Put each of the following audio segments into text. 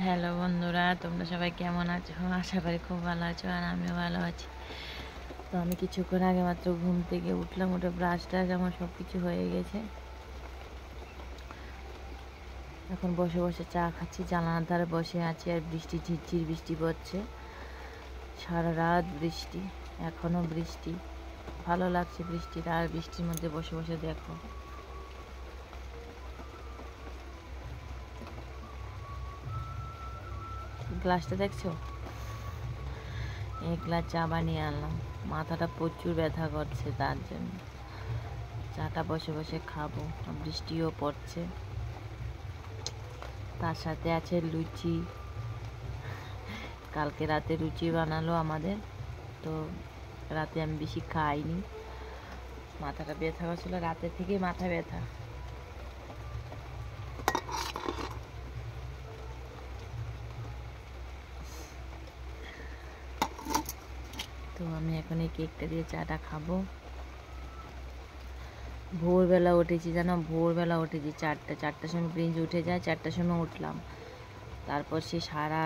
Hello বন্ধুরা, তোমরা সবাই কেমন আছো? আশা করি খুব ভালো আছো, আর আমিও ভালো আছি। তো আমি কিছুক্ষণ আগে মাত্র ঘুম থেকে উঠলাম, উঠে ব্রাশ টাশ আমার সব কিছু হয়ে গেছে। এখন বসে বসে চা খাচ্ছি, জানালার ধারে বসে আছি, আর বৃষ্টি ঝিরঝির বৃষ্টি পড়ছে, সারা রাত বৃষ্টি, এখনও বৃষ্টি। ভালো লাগছে বৃষ্টিটা, আর বৃষ্টির মধ্যে বসে বসে দেখো গ্লাসটা দেখছো, এক গ্লাস চা বানিয়ে আনলাম। মাথাটা প্রচুর ব্যথা করছে, তার জন্য চাটা বসে বসে খাবো। বৃষ্টিও পড়ছে, তার সাথে আছে লুচি। কালকে রাতে লুচি বানালো আমাদের, তো রাতে আমি বেশি খাইনি, মাথাটা ব্যথা করছিল, রাতে থেকে মাথা ব্যথা। তো আমি এখন এই কেকটা দিয়ে চাটা খাবো। ভোরবেলা উঠেছি, জানো, ভোরবেলা উঠেছি, চারটার সময় প্রিন্স উঠে যায়, 4টার সময় উঠলাম। তারপর সে সারা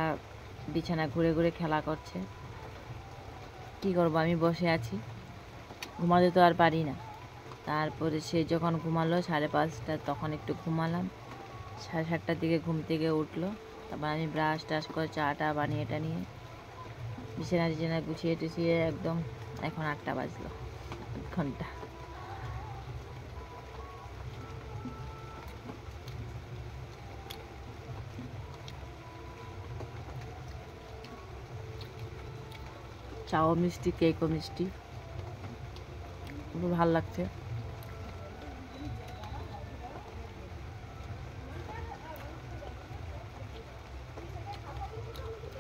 বিছানা ঘুরে ঘুরে খেলা করছে। কি করবো, আমি বসে আছি, ঘুমাতে তো আর পারি না। তারপরে সে যখন ঘুমালো 5:30, তখন একটু ঘুমালাম। 7:30টার দিকে ঘুম থেকে উঠলো। তারপর আমি ব্রাশ টাশ করে চাটা বানিয়ে নিয়ে বিছানা গুছিয়ে টুছিয়ে একদম, এখন 8টা বাজলো, 8 ঘন্টা। চাও মিষ্টি, কেকও মিষ্টি, খুব ভালো লাগছে।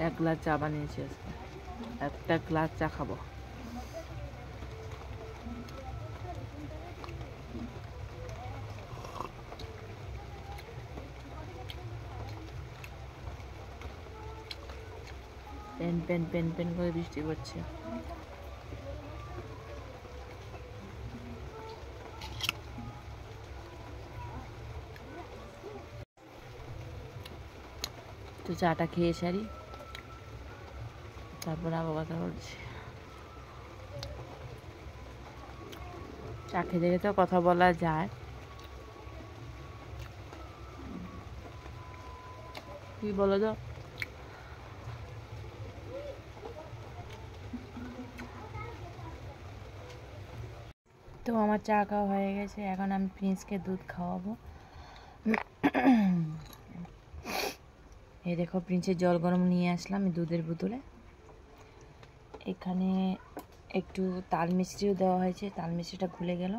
এক গ্লাস চা বানিয়েছি আজকে, একটা গ্লাস চা খাবো। পেন পেন পেন পেন করে বৃষ্টি পড়ছে। তো চাটা খেয়ে সারি, তারপর আবার কথা বলছি। চা খেতে খেতেও কথা বলা যায়। কি বলো তো, তো আমার চা খাওয়া হয়ে গেছে, এখন আমি প্রিন্সকে দুধ খাওয়াবো। এই দেখো, প্রিন্সের জল গরম নিয়ে আসলাম দুধের বোতলে। এখানে একটু তাল মিষ্টিও দেওয়া হয়েছে, তাল মিষ্টিটা খুলে গেল।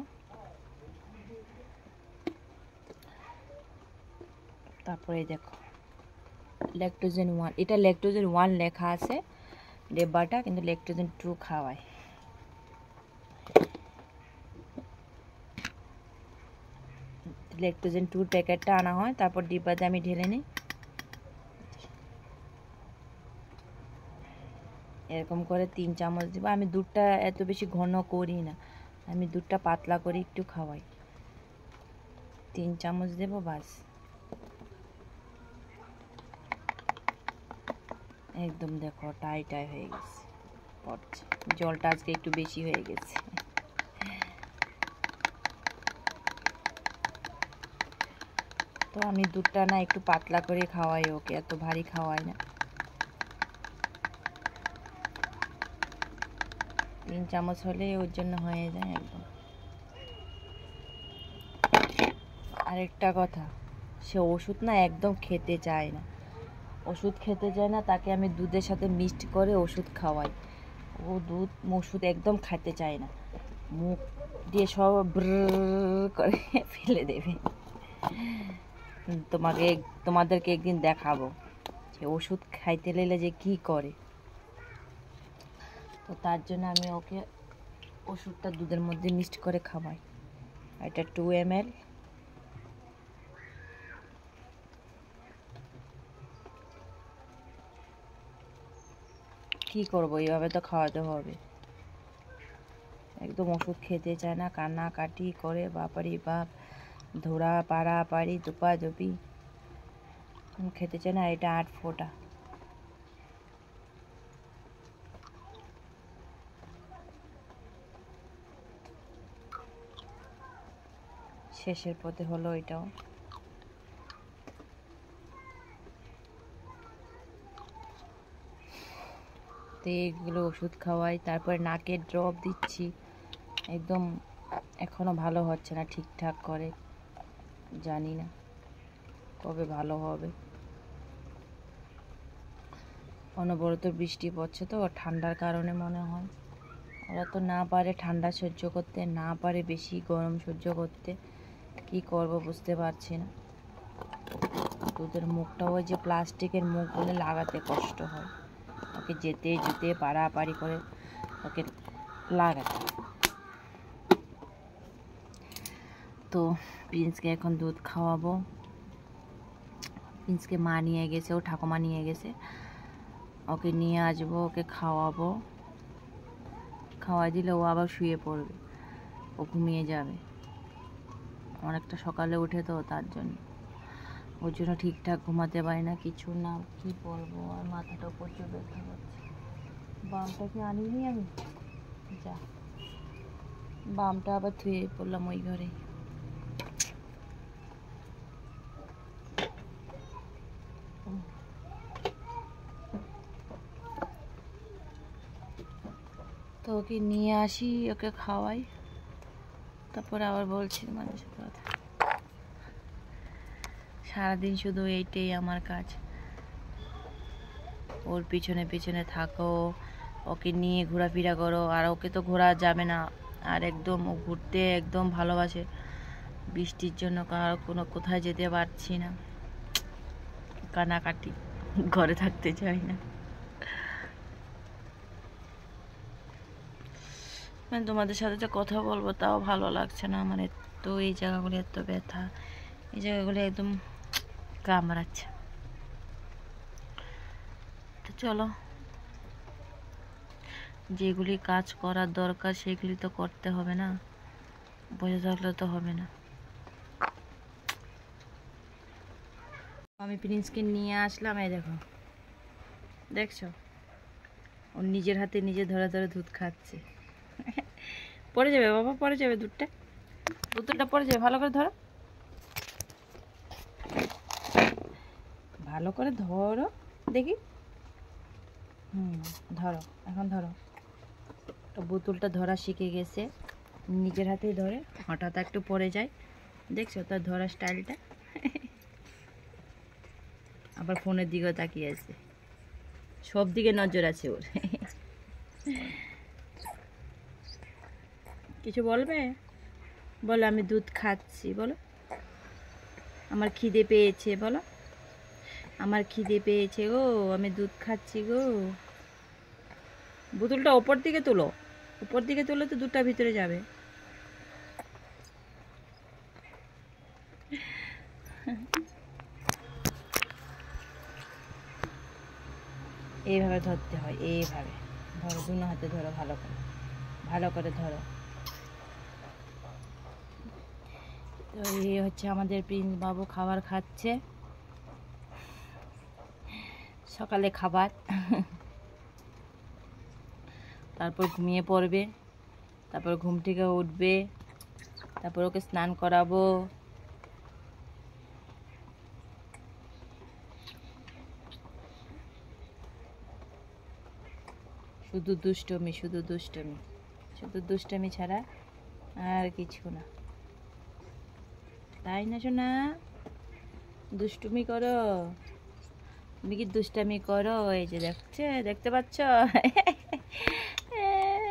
তারপরে দেখো ল্যাকটোজেন 1, এটা ল্যাকটোজেন 1 লেখা আছে ডিব্বাটা, কিন্তু ল্যাকটোজেন 2 খাওয়ায়। ল্যাকটোজেন 2 প্যাকেটটা আনা হয়, তারপর ডিব্বাতে আমি ঢেলে নিই। এরকম করে 3 চামচ দেবো। আমি দুধটা এত বেশি ঘন করি না, আমি দুধটা পাতলা করে একটু খাওয়াই। 3 চামচ দেবো, বাস। একদম দেখো টাই টাই হয়ে গেছে, পড়ছে। জলটা আজকে একটু বেশি হয়ে গেছে। তো আমি দুধটা না একটু পাতলা করে খাওয়াই ওকে, এত ভারী খাওয়াই না। 3 চামচ হলে ওর জন্য হয়ে যায় একদম। আরেকটা কথা, সে ওষুধ না একদম খেতে চায় না, ওষুধ খেতে চায় না। তাকে আমি দুধের সাথে মিক্সড করে ওষুধ খাওয়াই, ও দুধ ওষুধ একদম খেতে চায় না, মুখ দিয়ে সব করে ফেলে দেবে। তোমাদেরকে একদিন দেখাবো যে ওষুধ খাইতে গেলে যে কি করে। তো তার জন্য আমি ওকে ওষুধটা দুধের মধ্যে মিক্সড করে খাওয়াই। এটা 2 ml। কি করবো, এইভাবে তো খাওয়াতে হবে। একদম ওষুধ খেতে চায় না, কান্নাকাটি করে, বাপারি বাপ, ধরা পাড়াপাড়ি দুপাজুপি। খেতে চায় না, এটা 8 ফোঁটা। শেষের পথে হলো এটাও। তো এগুলো ওষুধ খাওয়াই, তারপরে নাকের ড্রপ দিচ্ছি। একদম এখনো ভালো হচ্ছে না ঠিকঠাক করে, জানি না কবে ভালো হবে। অনবরত বৃষ্টি পড়ছে তো, ঠান্ডার কারণে মনে হয়। ওরা তো না পারে ঠান্ডা সহ্য করতে, না পারে বেশি গরম সহ্য করতে। কি করব বুঝতে পারছি না। ওদের মুখটাও ওই যে প্লাস্টিকের মুখ বলে লাগাতে কষ্ট হয়, ওকে যেতে যেতে পাড়াপাড়ি করে ওকে লাগাতে। তো প্রিন্সকে এখন দুধ খাওয়াবো। প্রিন্সকে মা নিয়ে গেছে, ও ঠাকুমা নিয়ে গেছে। ওকে নিয়ে আসবো, ওকে খাওয়াবো। খাওয়াই দিলে ও আবার শুয়ে পড়বে, ও ঘুমিয়ে যাবে। অনেকটা সকালে উঠে তো, তার জন্য ওর জন্য ঠিকঠাক ঘুমাতে পারি না, কিছু না। কি বলবো, আর মাথাটাও প্রচুর ব্যথা করছে। বামটা কি আনিনি আমি? যা, বামটা আবার ধুয়ে পড়লাম ওই ঘরে। তো ওকে নিয়ে আসি, ওকে খাওয়াই, তারপরে আবার বলছি মানুষের কথা। সারাদিন শুধু এইটাই আমার কাজ, ওর পিছনে পিছনে থাকো, ওকে নিয়ে ঘোরাফেরা করো। আর ওকে তো ঘোরা যাবে না, আর একদম ও ঘুরতে একদম ভালোবাসে। বৃষ্টির জন্য কোথায় যেতে পারছি না, কানাকাটি, ঘরে থাকতে চাই না। মানে তোমাদের সাথে যে কথা বলবো তাও ভালো লাগছে না আমার। তো এই জায়গাগুলো এত ব্যথা, এই জায়গাগুলো একদম কামড়াচ্ছে। তো চলো, যেগুলি কাজ করার দরকার সেগুলি তো করতে হবে না, বসে থাকলে তো হবে না। আমি প্রিন্সকে নিয়ে আসলাম, এই দেখো, দেখছো ও নিজের হাতে নিজে ধরে ধরে দুধ খাচ্ছে। পড়ে যাবে বাবা, পড়ে যাবে দুধটা, বোতলটা পড়ে যাবে। ভালো করে ধরো, ভালো করে ধরো দেখি। ধরো, এখন ধরো। তো বোতলটা ধরা শিখে গেছে, নিজের হাতেই ধরে। হঠাৎ একটু পড়ে যায়, দেখছো তার ধরার স্টাইলটা। আবার ফোনের দিকেও তাকিয়ে আছে, সব দিকে নজর আছে ওর। কিছু বলবে? বলো আমি দুধ খাচ্ছি, বলো আমার খিদে পেয়েছে, বলো আমার খিদে পেয়েছে গো, আমি দুধ খাচ্ছি গো। বোতলটা ওপর দিকে তোলো, উপর দিকে তোলে তো দুধটা ভিতরে যাবে। এইভাবে ধরতে হয়, এইভাবে ধরো, দুনো হাতে ধরো, ভালো করে, ভালো করে ধরো। তো এই হচ্ছে আমাদের প্রিন্স বাবু খাবার খাচ্ছে, সকালে খাবার। তারপর ঘুমিয়ে পড়বে, তারপর ঘুম থেকে উঠবে, তারপর ওকে স্নান করাবো। শুধু দুষ্টমি, শুধু দুষ্টমি, শুধু দুষ্টমি ছাড়া আর কিছু না, তাই না সোনা? দুষ্টুমি করো, তুমি কি দুষ্টামি করো? এই যে দেখতে পাচ্ছ?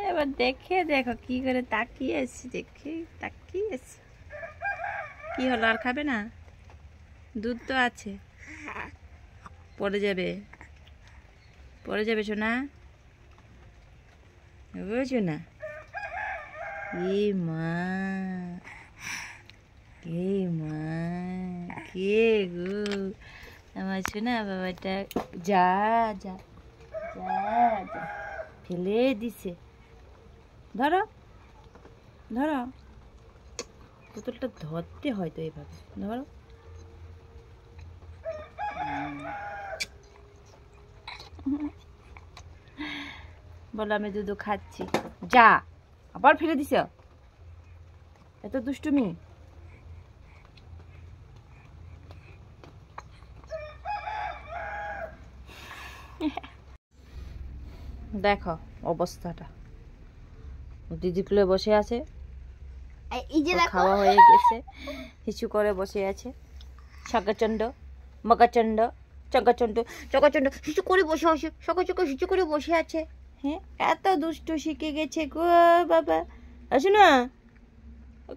এবার দেখে দেখো কি করে তাকিয়েছি, দেখে তাকিয়েছি। কি হলো, আর খাবে না? দুধ তো আছে, পড়ে যাবে, পড়ে যাবে সোনা, বুঝছো না? এ মা, কে মা, কে গো আমার সোনা বাবাটা? যা যা যা যা, ফেলে দিছে। ধরো ধরো, বোতলটা ধরতে হয় তো এইভাবে, ধরো। বলো আমি দুধ খাচ্ছি, যা আবার ফেলে দিছ, এত দুষ্টুমি। দেখো অবস্থাটা, দিদি কুলে বসে আছে, খাওয়া হয়ে গেছে, হিচু করে বসে আছে, শঙ্করচন্ড মকরচন্ড চঙ্করচন্ড চঙ্করচন্ড হিচু করে বসে আছে, সকাল হিচু করে বসে আছে। হ্যাঁ, এত দুষ্টু শিখে গেছে গো বাবা। আসো না,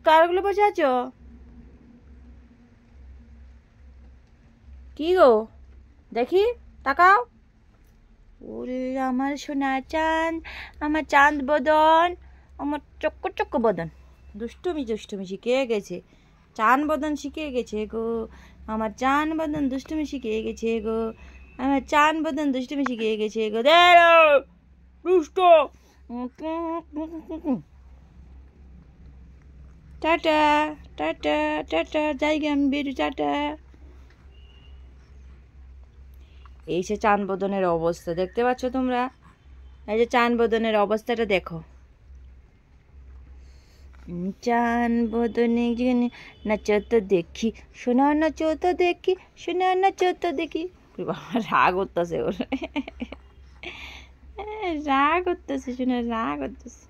কারগুলো বসে আছো কি গো, দেখি তাকাও। ওরে আমার সোনা চাঁদ, আমার চাঁদ বদন, আমার চক্ক চক্ক বদন, দুষ্টুমি দুষ্টুমি শিখে গেছে, চান বদন শিখে গেছে গো, আমার চান বদন দুষ্টুমি শিখে গেছে গো, আমার চান বদন দুষ্টুমি শিখে গেছে গো। দুষ্ট, টাটা টাটা টাটা, জায়গা আমি বেরু, টাটা। এই সে চান বদনের অবস্থা দেখতে পাচ্ছ তোমরা, এই যে চান বদনের অবস্থাটা দেখো। চান বদনে নাচো তো দেখি, শোনা নাচো তো দেখি, শোনা নাচো তো দেখি। রাগ করতেছে ওর, রাগ করতেছে, শোনা রাগ করতেছে।